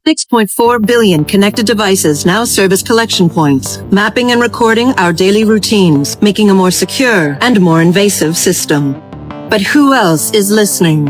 6.4 billion connected devices now serve as collection points, mapping and recording our daily routines, making a more secure and more invasive system. But who else is listening?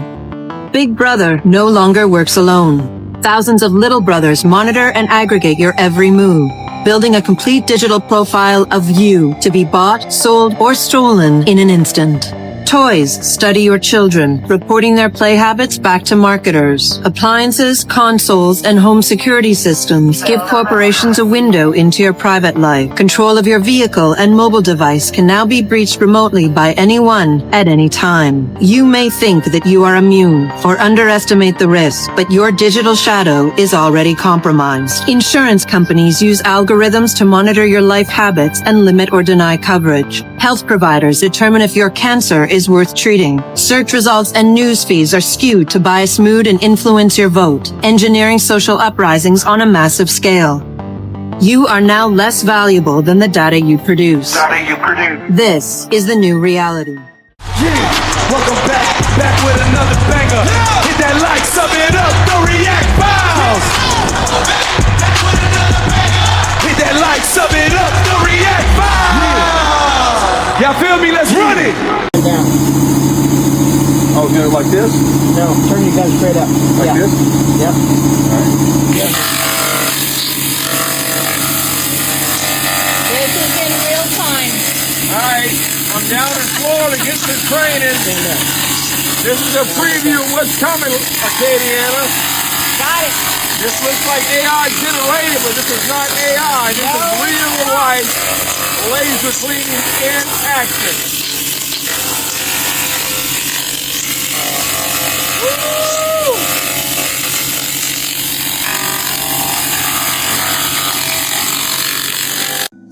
Big Brother no longer works alone. Thousands of little brothers monitor and aggregate your every move, building a complete digital profile of you to be bought, sold, or stolen in an instant. Toys study your children, reporting their play habits back to marketers. Appliances, consoles, and home security systems give corporations a window into your private life. Control of your vehicle and mobile device can now be breached remotely by anyone at any time. You may think that you are immune or underestimate the risk, but your digital shadow is already compromised. Insurance companies use algorithms to monitor your life habits and limit or deny coverage. Health providers determine if your cancer is worth treating. Search results and news feeds are skewed to bias mood and influence your vote, engineering social uprisings on a massive scale. You are now less valuable than the data you produce. This is the new reality. Yeah, welcome back with another banger. Yeah. Hit that like, sub it up, don't react, bounce. Hit that like, sub it up, don't react, bounce. Y'all feel me? Let's run it. Down. Oh, do it like this? No, turn your gun straight up. Like this? Yep. Alright. Yep. This is in real time. Alright, I'm down in Florida getting some training. This is a preview of what's coming, Acadiana. Got it. This looks like AI generated, but this is not AI. This is real life laser cleaning in action.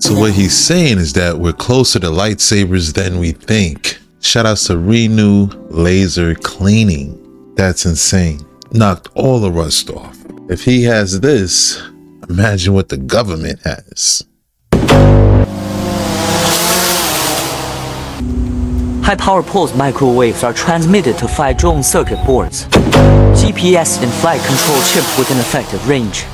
So what he's saying is that we're closer to lightsabers than we think. Shout out to Renew Laser Cleaning. That's insane. Knocked all the rust off. If he has this, imagine what the government has. High-power pulse microwaves are transmitted to 5 drone circuit boards. GPS and flight control chip within effective range.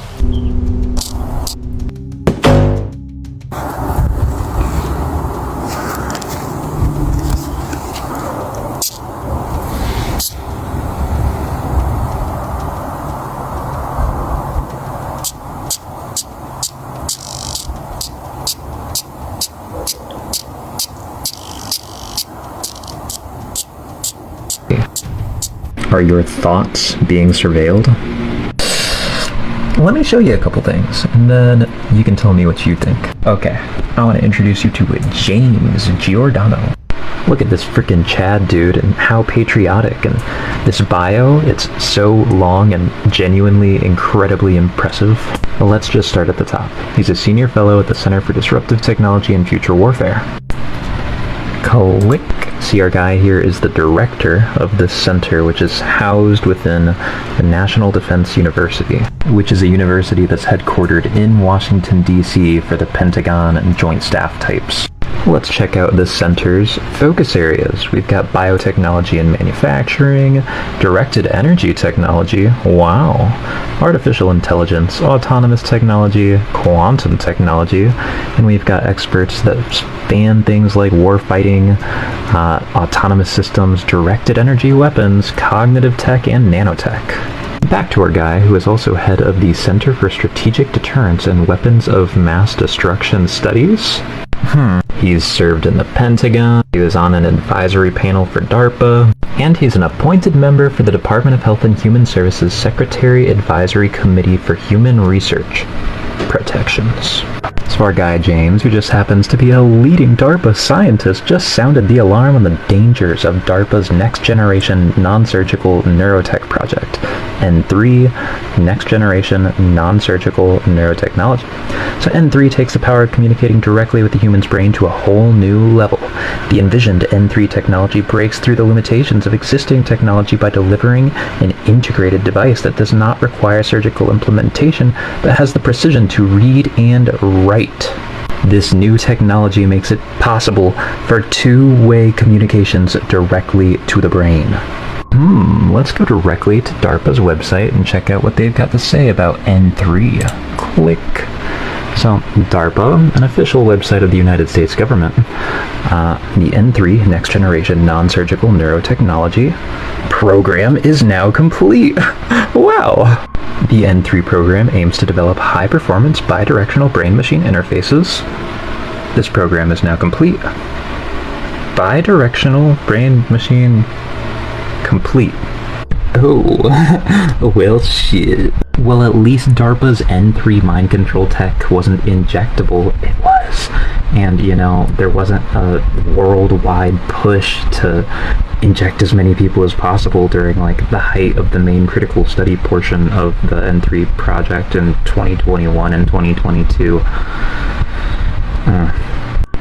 Are your thoughts being surveilled? Let me show you a couple things, and then you can tell me what you think. Okay, I want to introduce you to James Giordano. Look at this freaking Chad dude and how patriotic, and this bio, it's so long and genuinely incredibly impressive. Well, let's just start at the top. He's a senior fellow at the Center for Disruptive Technology and Future Warfare. Click. See, our guy here is the director of this center, which is housed within the National Defense University, which is a university that's headquartered in Washington, D.C. for the Pentagon and Joint Staff types. Let's check out this center's focus areas. We've got biotechnology and manufacturing, directed energy technology, wow, artificial intelligence, autonomous technology, quantum technology, and we've got experts that span things like warfighting, autonomous systems, directed energy weapons, cognitive tech, and nanotech. Back to our guy, who is also head of the Center for Strategic Deterrence and Weapons of Mass Destruction Studies. He's served in the Pentagon, he was on an advisory panel for DARPA, and he's an appointed member for the Department of Health and Human Services Secretary Advisory Committee for Human Research Protections. So our guy James, who just happens to be a leading DARPA scientist, just sounded the alarm on the dangers of DARPA's Next Generation Non-Surgical Neurotech Project, N3, Next Generation Non-Surgical Neurotechnology. So N3 takes the power of communicating directly with the human's brain to a whole new level. The envisioned N3 technology breaks through the limitations of existing technology by delivering an integrated device that does not require surgical implementation, but has the precision to read and write. This new technology makes it possible for two-way communications directly to the brain. Let's go directly to DARPA's website and check out what they've got to say about N3. Click. So, DARPA, an official website of the United States government, the N3 Next Generation Non-Surgical Neurotechnology program is now complete. Wow! The N3 program aims to develop high-performance bidirectional brain-machine interfaces. This program is now complete. Bidirectional brain-machine complete. Oh, well shit. Well, at least DARPA's N3 mind control tech wasn't injectable. It was. And, you know, there wasn't a worldwide push to inject as many people as possible during, like, the height of the main critical study portion of the N3 project in 2021 and 2022.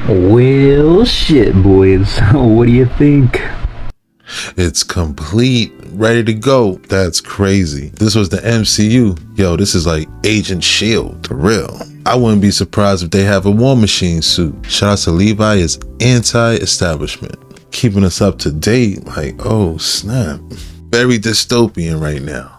Well, shit, boys. What do you think? It's complete, ready to go. That's crazy. This was the MCU. Yo, this is like Agent Shield, for real. I wouldn't be surprised if they have a War Machine suit. Shout out to Levi is anti-establishment, keeping us up to date. Like, oh snap. Very dystopian right now.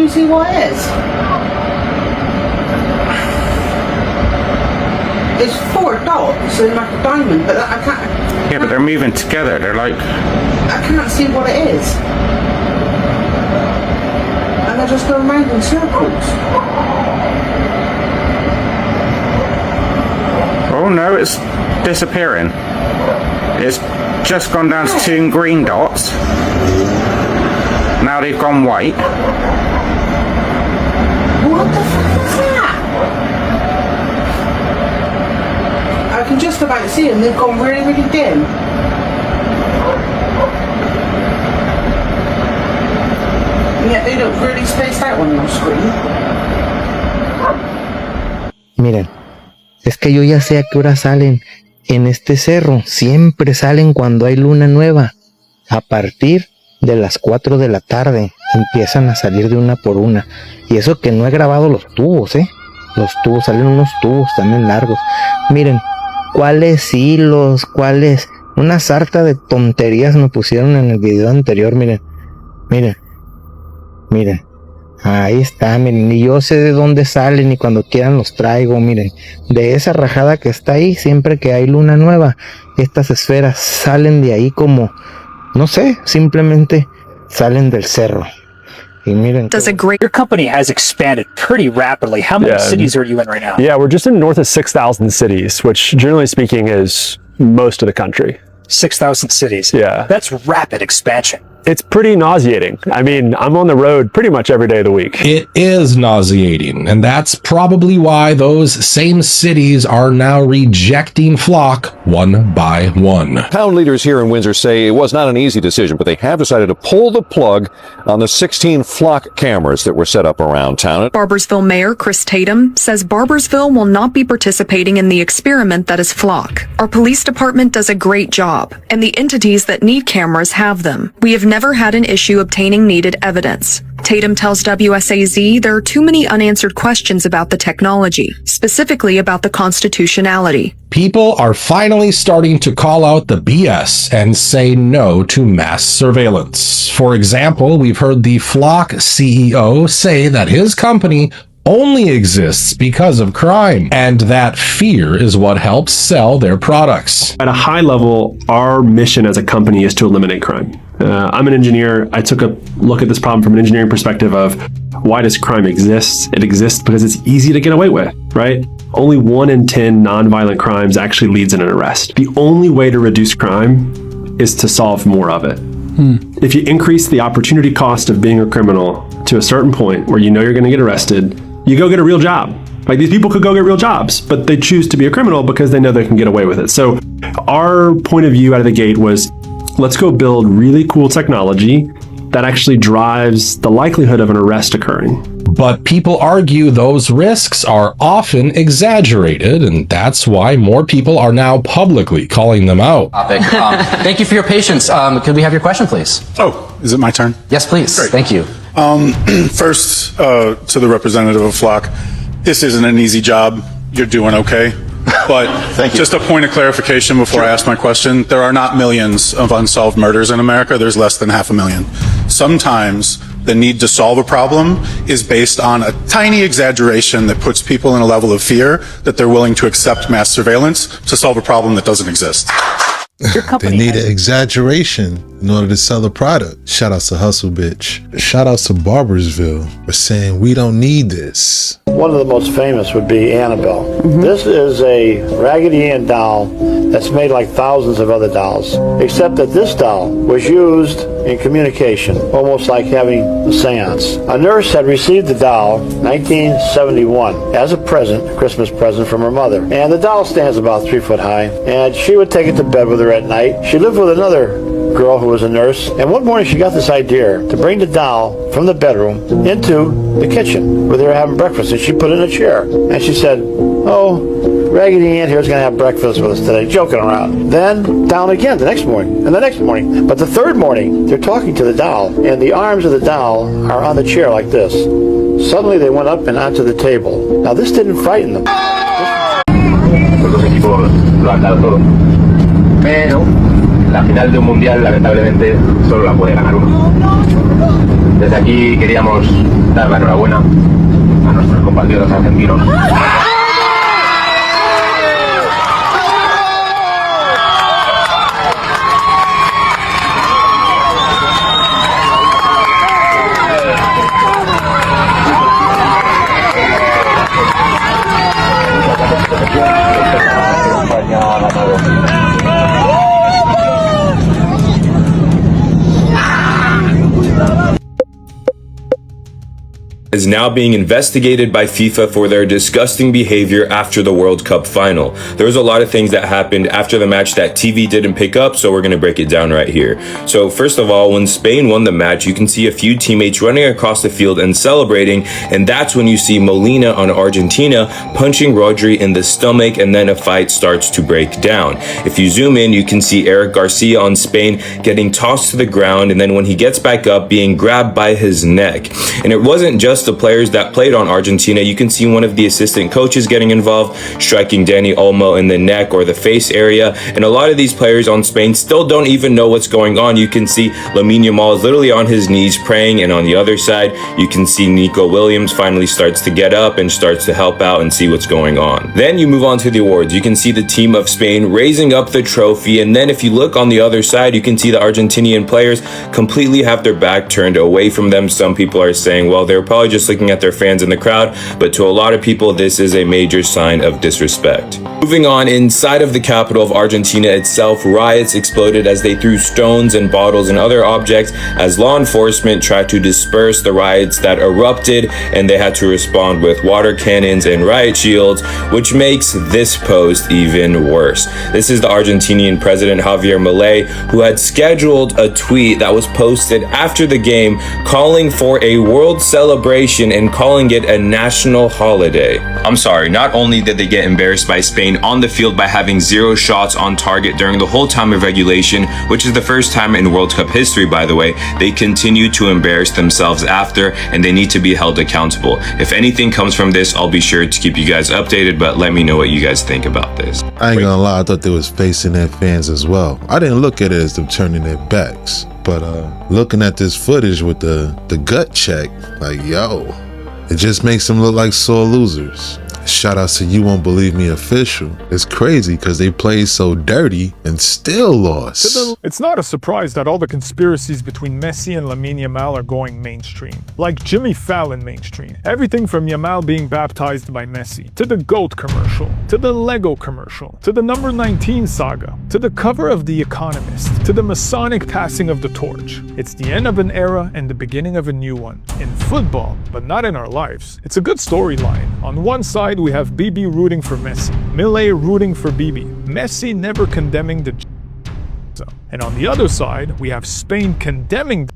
See what it is? It's 4 dots and like a diamond, but I can't. Yeah, but they're moving together. They're like. I can't see what it is. And they're just going round in circles. Oh no, it's disappearing. It's just gone down to 2 green dots. Now they've gone white. What the fuck is that? I can just about see them. They've gone really, really dim. And yet they look really spaced out on your screen. Miren, es que yo ya sé a qué hora salen. En este cerro siempre salen cuando hay luna nueva. A partir de las 4 de la tarde empiezan a salir de una por una. Y eso que no he grabado los tubos, Los tubos, salen unos tubos también largos. Miren, cuáles hilos, cuáles... Una sarta de tonterías me pusieron en el video anterior, miren. Miren. Miren. Ahí está, miren. Ni yo sé de dónde salen y cuando quieran los traigo, miren. De esa rajada que está ahí, siempre que hay luna nueva, estas esferas salen de ahí como... No sé, simplemente salen del cerro. Y miren. Your company has expanded pretty rapidly. How many cities are you in right now? Yeah, we're just in north of 6,000 cities, which generally speaking is most of the country. 6,000 cities. Yeah. That's rapid expansion. It's pretty nauseating. I mean, I'm on the road pretty much every day of the week. It is nauseating, and that's probably why those same cities are now rejecting Flock one by one. Town leaders here in Windsor say it was not an easy decision, but they have decided to pull the plug on the 16 Flock cameras that were set up around town. Barboursville Mayor Chris Tatum says Barboursville will not be participating in the experiment that is Flock. Our police department does a great job, and the entities that need cameras have them. We have never had an issue obtaining needed evidence. Tatum tells WSAZ there are too many unanswered questions about the technology, specifically about the constitutionality. People are finally starting to call out the BS and say no to mass surveillance. For example, we've heard the Flock CEO say that his company only exists because of crime, and that fear is what helps sell their products. At a high level, our mission as a company is to eliminate crime. I'm an engineer. I took a look at this problem from an engineering perspective of why does crime exist? It exists because it's easy to get away with, right? Only 1 in 10 nonviolent crimes actually leads in an arrest. The only way to reduce crime is to solve more of it. If you increase the opportunity cost of being a criminal to a certain point where you know you're going to get arrested, you go get a real job. Like, these people could go get real jobs, but they choose to be a criminal because they know they can get away with it. So our point of view out of the gate was, let's go build really cool technology that actually drives the likelihood of an arrest occurring. But people argue those risks are often exaggerated, and that's why more people are now publicly calling them out. Thank you for your patience. Could we have your question, please? Oh, is it my turn? Yes, please. Great. Thank you. First, to the representative of Flock, this isn't an easy job. You're doing okay. But just a point of clarification before I ask my question. There are not millions of unsolved murders in America. There's less than 500,000. Sometimes the need to solve a problem is based on a tiny exaggeration that puts people in a level of fear that they're willing to accept mass surveillance to solve a problem that doesn't exist. They need an exaggeration in order to sell a product. Shout outs to Hustle Bitch. Shout outs to Barbersville for saying we don't need this. One of the most famous would be Annabelle. This is a Raggedy Ann doll that's made like thousands of other dolls, except that this doll was used in communication, almost like having a seance. A nurse had received the doll in 1971 as a present, a Christmas present from her mother. And the doll stands about 3 foot high, and she would take it to bed with her at night. She lived with another girl who was a nurse, and one morning she got this idea to bring the doll from the bedroom into the kitchen where they were having breakfast, and she put it in a chair. And she said, "Oh, Raggedy Ann here's going to have breakfast with us today," joking around. Then down again the next morning, and the next morning. But the third morning, they're talking to the doll, and the arms of the doll are on the chair like this. Suddenly they went up and onto the table. Now this didn't frighten them. Los equipos lo han dado todo. Pero la final de un mundial lamentablemente solo la puede ganar uno. Desde aquí queríamos dar la enhorabuena a nuestros compatriotas argentinos. Is now being investigated by FIFA for their disgusting behavior after the World Cup final. There was a lot of things that happened after the match that TV didn't pick up, so we're going to break it down right here. So first of all, when Spain won the match, you can see a few teammates running across the field and celebrating, and that's when you see Molina on Argentina punching Rodri in the stomach, and then a fight starts to break down. If you zoom in, you can see Eric Garcia on Spain getting tossed to the ground, and then when he gets back up, being grabbed by his neck. And it wasn't just the players that played on Argentina. You can see one of the assistant coaches getting involved, striking Dani Olmo in the neck or the face area. And a lot of these players on Spain still don't even know what's going on. You can see Lamine Yamal is literally on his knees praying, and on the other side, you can see Nico Williams finally starts to get up and starts to help out and see what's going on. Then you move on to the awards. You can see the team of Spain raising up the trophy, and then if you look on the other side, you can see the Argentinian players completely have their back turned away from them. Some people are saying, well, they're probably just looking at their fans in the crowd, but to a lot of people, this is a major sign of disrespect. Moving on, inside of the capital of Argentina itself, riots exploded as they threw stones and bottles and other objects as law enforcement tried to disperse the riots that erupted, and they had to respond with water cannons and riot shields, which makes this post even worse. This is the Argentinian president Javier Milei, who had scheduled a tweet that was posted after the game calling for a world celebration and calling it a national holiday. I'm sorry, not only did they get embarrassed by Spain on the field by having 0 shots on target during the whole time of regulation, which is the first time in World Cup history, by the way, they continue to embarrass themselves after, and they need to be held accountable. If anything comes from this, I'll be sure to keep you guys updated, but let me know what you guys think about this. I ain't gonna lie, I thought they was facing their fans as well. I didn't look at it as them turning their backs, but looking at this footage with the gut check, like, yo, it just makes them look like sore losers. Shout outs to You Won't Believe Me official. It's crazy because they played so dirty and still lost. It's not a surprise that all the conspiracies between Messi and Lamine Yamal are going mainstream. Like Jimmy Fallon mainstream. Everything from Yamal being baptized by Messi, to the GOAT commercial, to the Lego commercial, to the number 19 saga, to the cover of The Economist, to the Masonic passing of the torch. It's the end of an era and the beginning of a new one. In football, but not in our lives. It's a good storyline. On one side, we have Bibi rooting for Messi, Milei rooting for Bibi, Messi never condemning the And on the other side, we have Spain condemning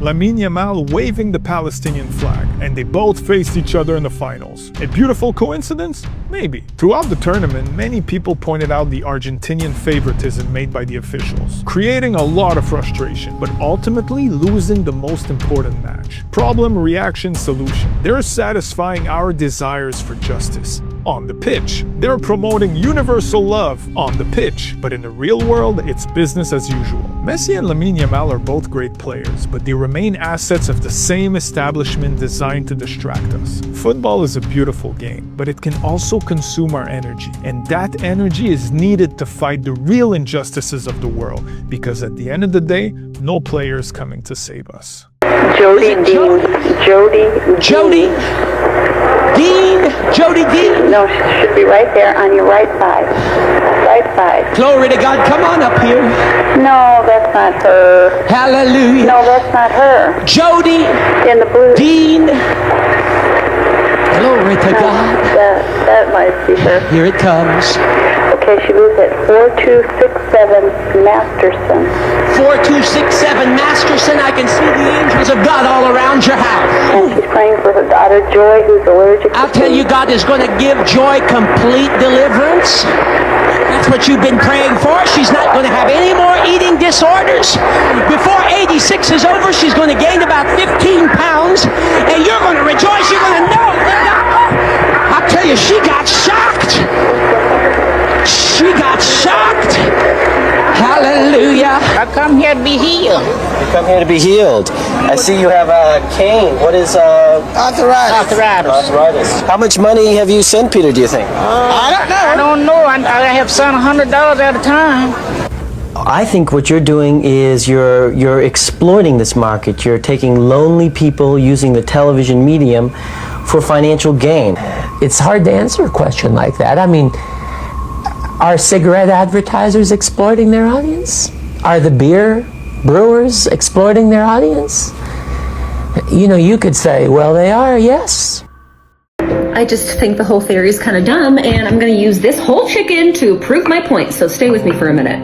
Lamine Yamal waving the Palestinian flag, and they both faced each other in the finals. A beautiful coincidence? Maybe. Throughout the tournament, many people pointed out the Argentinian favoritism made by the officials, creating a lot of frustration, but ultimately losing the most important match. Problem, reaction, solution. They're satisfying our desires for justice. On the pitch, they're promoting universal love on the pitch, but in the real world, it's business as usual. Messi and Lamine Yamal are both great players, but they remain assets of the same establishment designed to distract us. Football is a beautiful game, but it can also consume our energy, and that energy is needed to fight the real injustices of the world, because at the end of the day, no player is coming to save us. Jody Dean. Jody Dean. No, she should be right there on your right side. Right side. Glory to God. Come on up here. No, that's not her. Hallelujah. No, that's not her. Jody in the blue. Dean. Glory to God. That might be her. Here it comes. Okay, she lives at 4267 Masterson. 4267 Masterson. I can see the angels of God all around your house. And she's praying for her daughter Joy, who's allergic to I'll tell you, God is going to give Joy complete deliverance. That's what you've been praying for. She's not going to have any more eating disorders. Before 86 is over, she's going to gain about 15 pounds, and you're going to rejoice. You're going to know that I'll tell you, she got shocked. She got shocked. Hallelujah. I come here to be healed. You come here to be healed. I see you have a cane. What is arthritis? How much money have you sent Peter, do you think? I don't know. I have sent $100 at a time. I think what you're doing is you're exploiting this market. You're taking lonely people using the television medium for financial gain. It's hard to answer a question like that. I mean, are cigarette advertisers exploiting their audience? Are the beer brewers exploiting their audience? You know, you could say, well, they are, yes. I just think the whole theory is kind of dumb, and I'm going to use this whole chicken to prove my point, so stay with me for a minute.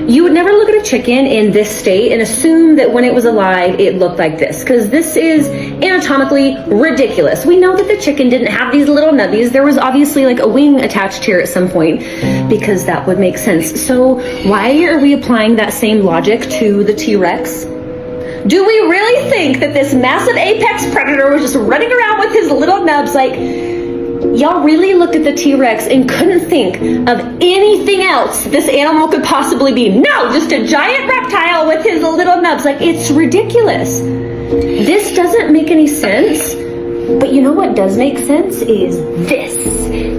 You would never look at a chicken in this state and assume that when it was alive, it looked like this, because this is anatomically ridiculous. We know that the chicken didn't have these little nubbies. There was obviously like a wing attached here at some point, because that would make sense. So why are we applying that same logic to the T-Rex? Do we really think that this massive apex predator was just running around with his little nubs? Like, y'all really looked at the T-Rex and couldn't think of anything else this animal could possibly be? No, just a giant reptile with his little nubs. Like, it's ridiculous. This doesn't make any sense. But you know what does make sense is this.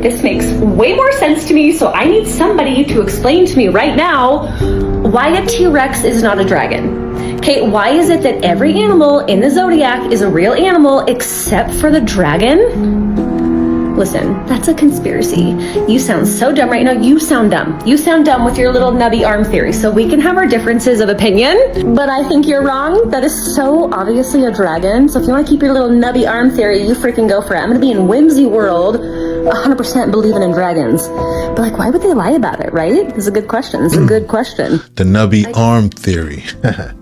This makes way more sense to me, so I need somebody to explain to me right now why a T-Rex is not a dragon. Okay, why is it that every animal in the zodiac is a real animal except for the dragon? Listen, that's a conspiracy. You sound so dumb right now. You sound dumb. You sound dumb with your little nubby arm theory. So we can have our differences of opinion, but I think you're wrong. That is so obviously a dragon. So if you want to keep your little nubby arm theory, you freaking go for it. I'm going to be in Whimsy World 100% believing in dragons. But like, why would they lie about it, right? It's a good question. It's a good question. The nubby arm theory.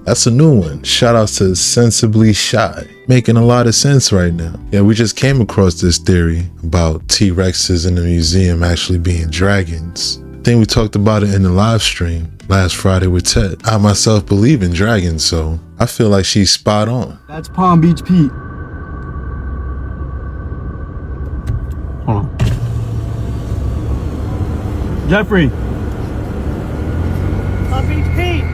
That's a new one. Shout out to Sensibly Shy. Making a lot of sense right now. Yeah, we just came across this theory about T-Rexes in the museum actually being dragons. I think we talked about it in the live stream last Friday with Ted. I myself believe in dragons, so I feel like she's spot on. That's Palm Beach Pete. Hold on. Jeffrey. Palm Beach Pete.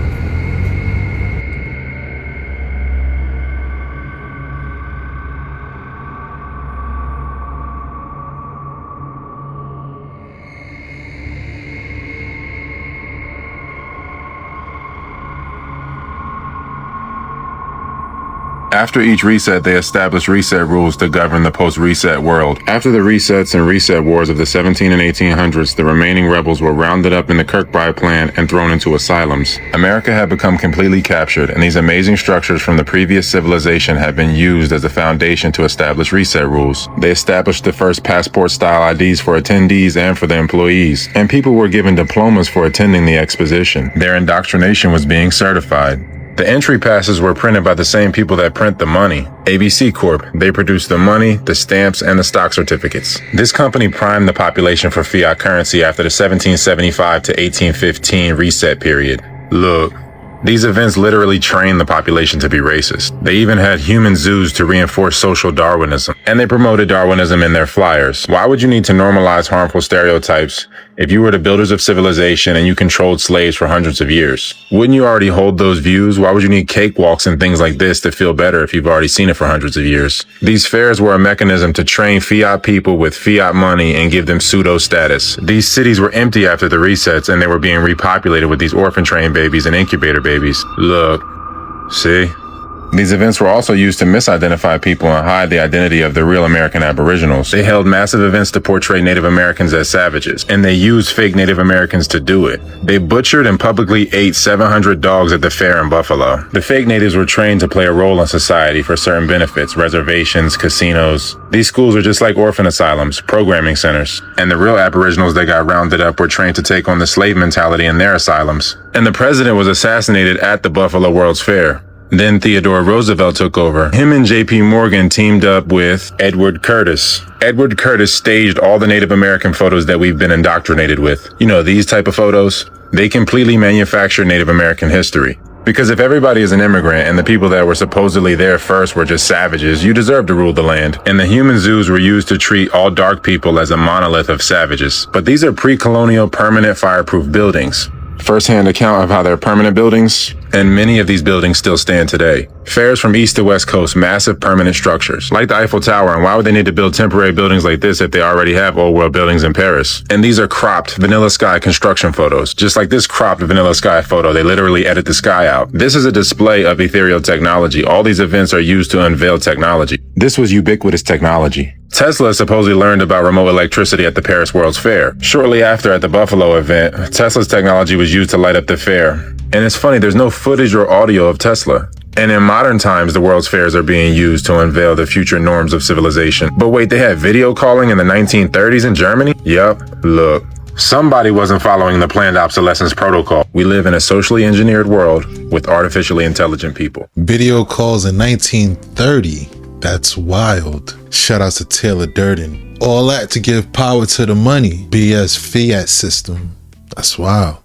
After each reset, they established reset rules to govern the post-reset world. After the resets and reset wars of the 17 and 1800s, the remaining rebels were rounded up in the Kirkbride plan and thrown into asylums. America had become completely captured, and these amazing structures from the previous civilization had been used as a foundation to establish reset rules. They established the first passport-style IDs for attendees and for the employees, and people were given diplomas for attending the exposition. Their indoctrination was being certified. The entry passes were printed by the same people that print the money. ABC Corp. They produced the money, the stamps, and the stock certificates. This company primed the population for fiat currency after the 1775 to 1815 reset period. Look, these events literally trained the population to be racist. They even had human zoos to reinforce social Darwinism, and they promoted Darwinism in their flyers. Why would you need to normalize harmful stereotypes if you were the builders of civilization and you controlled slaves for hundreds of years? Wouldn't you already hold those views? Why would you need cakewalks and things like this to feel better if you've already seen it for hundreds of years? These fairs were a mechanism to train fiat people with fiat money and give them pseudo status. These cities were empty after the resets, and they were being repopulated with these orphan train babies and incubator babies. Look, see? These events were also used to misidentify people and hide the identity of the real American Aboriginals. They held massive events to portray Native Americans as savages, and they used fake Native Americans to do it. They butchered and publicly ate 700 dogs at the fair in Buffalo. The fake natives were trained to play a role in society for certain benefits, reservations, casinos. These schools are just like orphan asylums, programming centers. And the real Aboriginals that got rounded up were trained to take on the slave mentality in their asylums. And the president was assassinated at the Buffalo World's Fair. Then Theodore Roosevelt took over. Him and J.P. Morgan teamed up with Edward Curtis. Edward Curtis staged all the Native American photos that we've been indoctrinated with. You know, these type of photos? They completely manufacture Native American history. Because if everybody is an immigrant and the people that were supposedly there first were just savages, you deserve to rule the land. And the human zoos were used to treat all dark people as a monolith of savages. But these are pre-colonial permanent fireproof buildings. First-hand account of how they're permanent buildings, and many of these buildings still stand today. Fairs from east to west coast, massive permanent structures, like the Eiffel Tower, and why would they need to build temporary buildings like this if they already have old world buildings in Paris? And these are cropped vanilla sky construction photos. Just like this cropped vanilla sky photo, they literally edit the sky out. This is a display of ethereal technology. All these events are used to unveil technology. This was ubiquitous technology. Tesla supposedly learned about remote electricity at the Paris World's Fair. Shortly after, at the Buffalo event, Tesla's technology was used to light up the fair. And it's funny, there's no footage or audio of Tesla. And in modern times, the World's Fairs are being used to unveil the future norms of civilization. But wait, they had video calling in the 1930s in Germany? Yup, look. Somebody wasn't following the planned obsolescence protocol. We live in a socially engineered world with artificially intelligent people. Video calls in 1930. That's wild. Shout out to Taylor Durden. All that to give power to the money. BS fiat system. That's wild.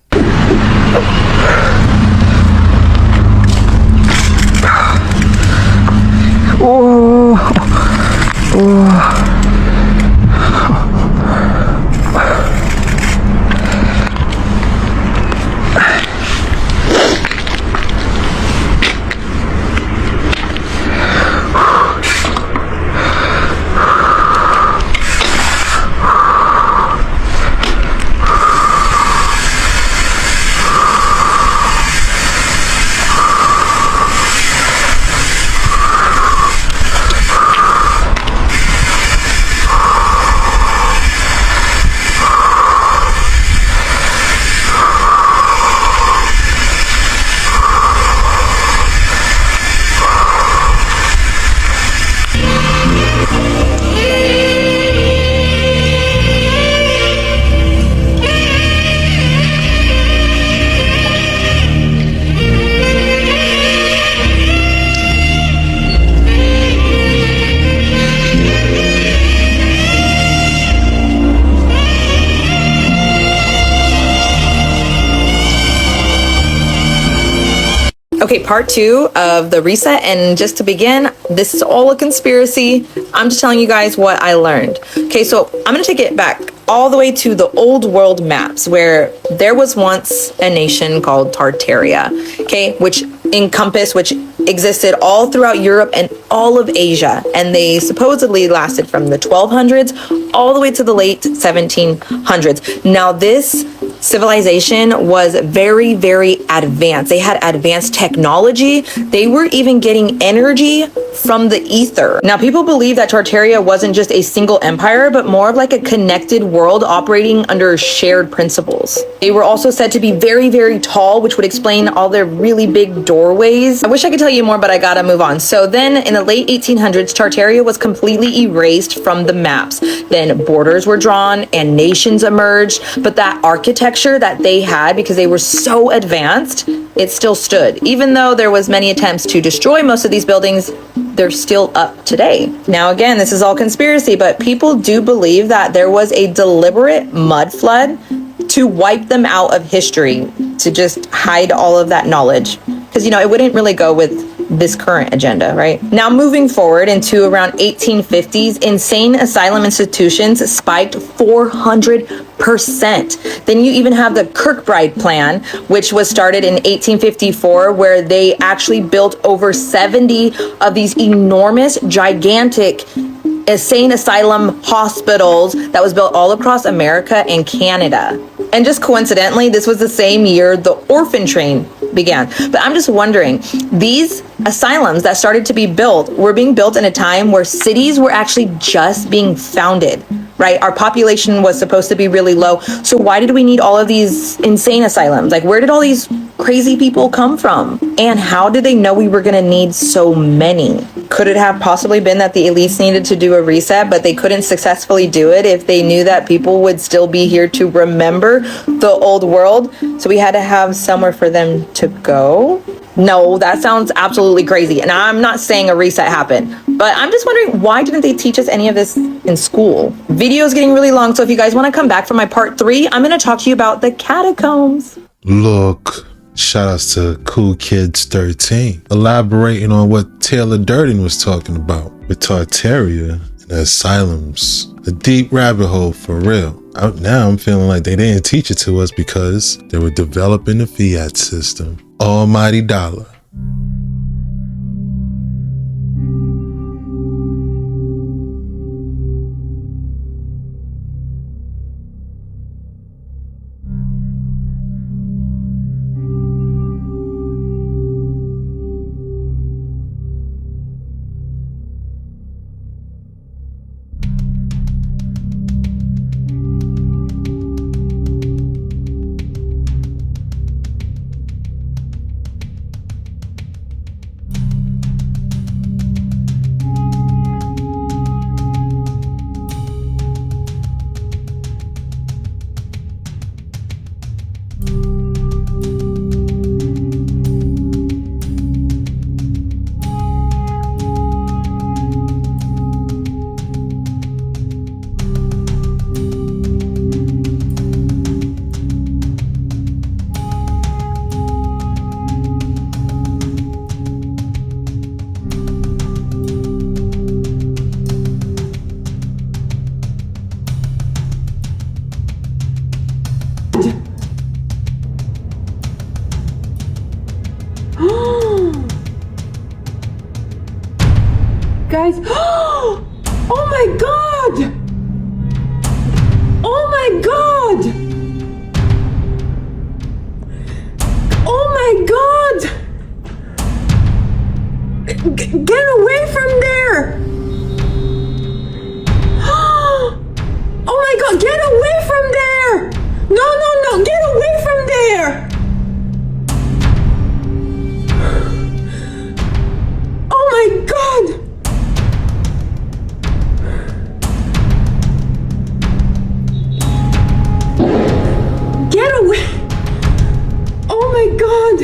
Okay, part 2 of the reset, and just to begin, this is all a conspiracy. I'm just telling you guys what I learned. Okay, so I'm gonna take it back all the way to the old world maps, where there was once a nation called Tartaria, okay, which existed all throughout Europe and all of Asia, and they supposedly lasted from the 1200s all the way to the late 1700s. Now this civilization was very, very advanced. They had advanced technology. They were even getting energy from the ether. Now, people believe that Tartaria wasn't just a single empire, but more of like a connected world operating under shared principles. They were also said to be very, very tall, which would explain all their really big doorways. I wish I could tell you more, but I gotta move on. So then in the late 1800s, Tartaria was completely erased from the maps. Then borders were drawn and nations emerged, but that architecture that they had, because they were so advanced, it still stood. Even though there was many attempts to destroy most of these buildings, they're still up today. Now, again, this is all conspiracy, but people do believe that there was a deliberate mud flood to wipe them out of history, to just hide all of that knowledge. Because, you know, it wouldn't really go with this current agenda, right? Now, moving forward into around 1850s, insane asylum institutions spiked 400%. Then you even have the Kirkbride Plan, which was started in 1854, where they actually built over 70 of these enormous, gigantic insane asylum hospitals that was built all across America and Canada. And just coincidentally, this was the same year the orphan train began. But I'm just wondering, these asylums that started to be built were being built in a time where cities were actually just being founded, right? Our population was supposed to be really low. So why did we need all of these insane asylums? Like, where did all these crazy people come from? And how did they know we were going to need so many? Could it have possibly been that the elites needed to do a reset, but they couldn't successfully do it if they knew that people would still be here to remember the old world? So we had to have somewhere for them to go? No, that sounds absolutely crazy. And I'm not saying a reset happened, but I'm just wondering, why didn't they teach us any of this in school? Video is getting really long, so if you guys want to come back for my part 3, I'm going to talk to you about the catacombs. Look, shout outs to Cool Kids 13, elaborating on what Taylor Durden was talking about with Tartaria and the asylums. A deep rabbit hole for real. Now I'm feeling like they didn't teach it to us because they were developing the fiat system. Almighty dollar. Guys, oh my god! Oh my god! Oh my god! Get away from there! Oh my god, get away from there! No, no, no, get away from there! Oh my god! Get away! Oh my god!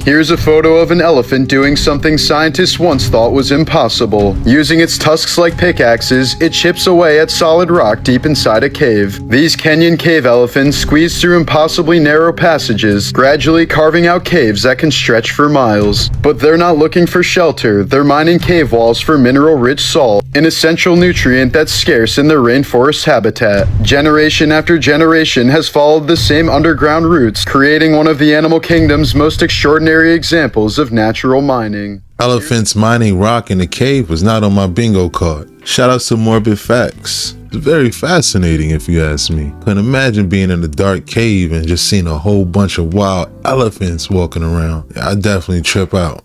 Here's a photo of an elephant doing something scientists once thought was impossible. Using its tusks like pickaxes, it chips away at solid rock deep inside a cave. These Kenyan cave elephants squeeze through impossibly narrow passages, gradually carving out caves that can stretch for miles. But they're not looking for shelter, they're mining cave walls for mineral-rich salt. an essential nutrient that's scarce in the rainforest habitat. Generation after generation has followed the same underground routes, creating one of the animal kingdom's most extraordinary examples of natural mining. Elephants mining rock in the cave was not on my bingo card. Shout out to Morbid Facts. It's very fascinating if you ask me. Couldn't imagine being in a dark cave and just seeing a whole bunch of wild elephants walking around. Yeah, I definitely trip out.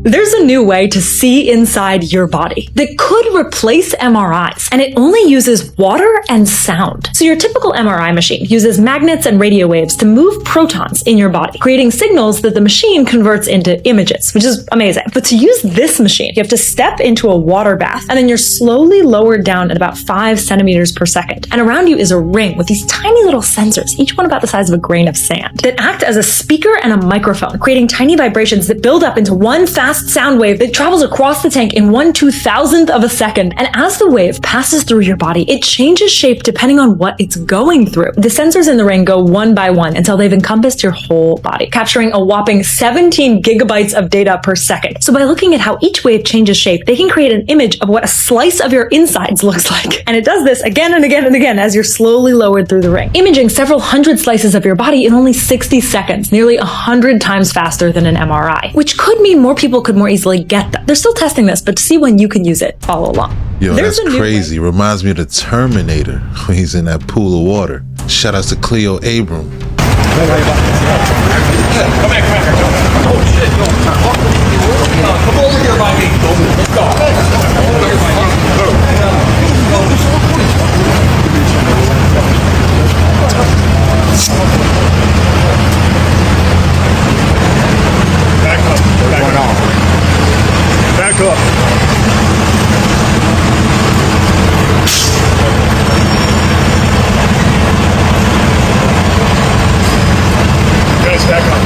There's a new way to see inside your body that could replace MRIs, and it only uses water and sound. So your typical MRI machine uses magnets and radio waves to move protons in your body, creating signals that the machine converts into images, which is amazing. But to use this machine, you have to step into a water bath, and then you're slowly lowered down at about 5 centimeters per second. And around you is a ring with these tiny little sensors, each one about the size of a grain of sand, that act as a speaker and a microphone, creating tiny vibrations that build up into one fast sound wave that travels across the tank in 1/2000th of a second. And as the wave passes through your body, it changes shape depending on what it's going through. The sensors in the ring go one by one until they've encompassed your whole body, capturing a whopping 17 gigabytes of data per second. So by looking at how each wave changes shape, they can create an image of what a slice of your insides looks like. And it does this again and again and again as you're slowly lowered through the ring, imaging several hundred slices of your body in only 60 seconds, nearly 100 times faster than an MRI, which could mean more people could more easily get them. They're still testing this, but to see when you can use it, follow along. Yo, that's crazy. Reminds me of the Terminator when he's in that pool of water. Shout out to Cleo Abram. Come back. Oh shit, come over here by me. Let's go. Back up. Back up. Guys, back up.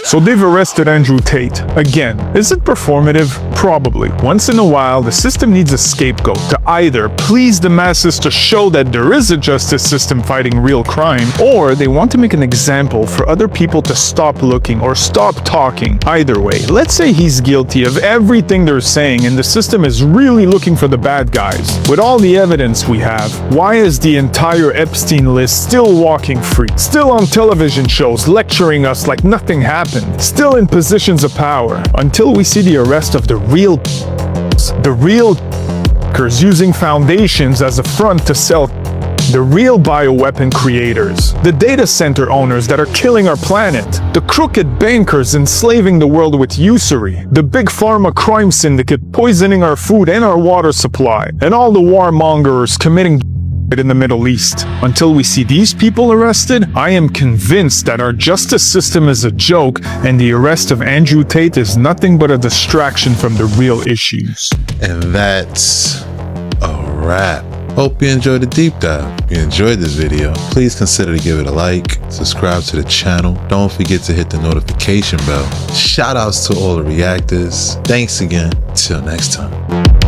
So they've arrested Andrew Tate. Again, is it performative? Probably. Once in a while, the system needs a scapegoat to either please the masses to show that there is a justice system fighting real crime, or they want to make an example for other people to stop looking or stop talking. Either way, let's say he's guilty of everything they're saying and the system is really looking for the bad guys. With all the evidence we have, why is the entire Epstein list still walking free? Still on television shows lecturing us like nothing happened? Still in positions of power, until we see the arrest of the real using foundations as a front to sell the real bioweapon creators, the data center owners that are killing our planet, the crooked bankers enslaving the world with usury, the big pharma crime syndicate poisoning our food and our water supply, and all the warmongers committing in the Middle East. Until we see these people arrested, I am convinced that our justice system is a joke and the arrest of Andrew Tate is nothing but a distraction from the real issues. And that's a wrap. Hope you enjoyed the deep dive. If you enjoyed this video, please consider to give it a like, subscribe to the channel. Don't forget to hit the notification bell. Shout outs to all the reactors. Thanks again. Till next time.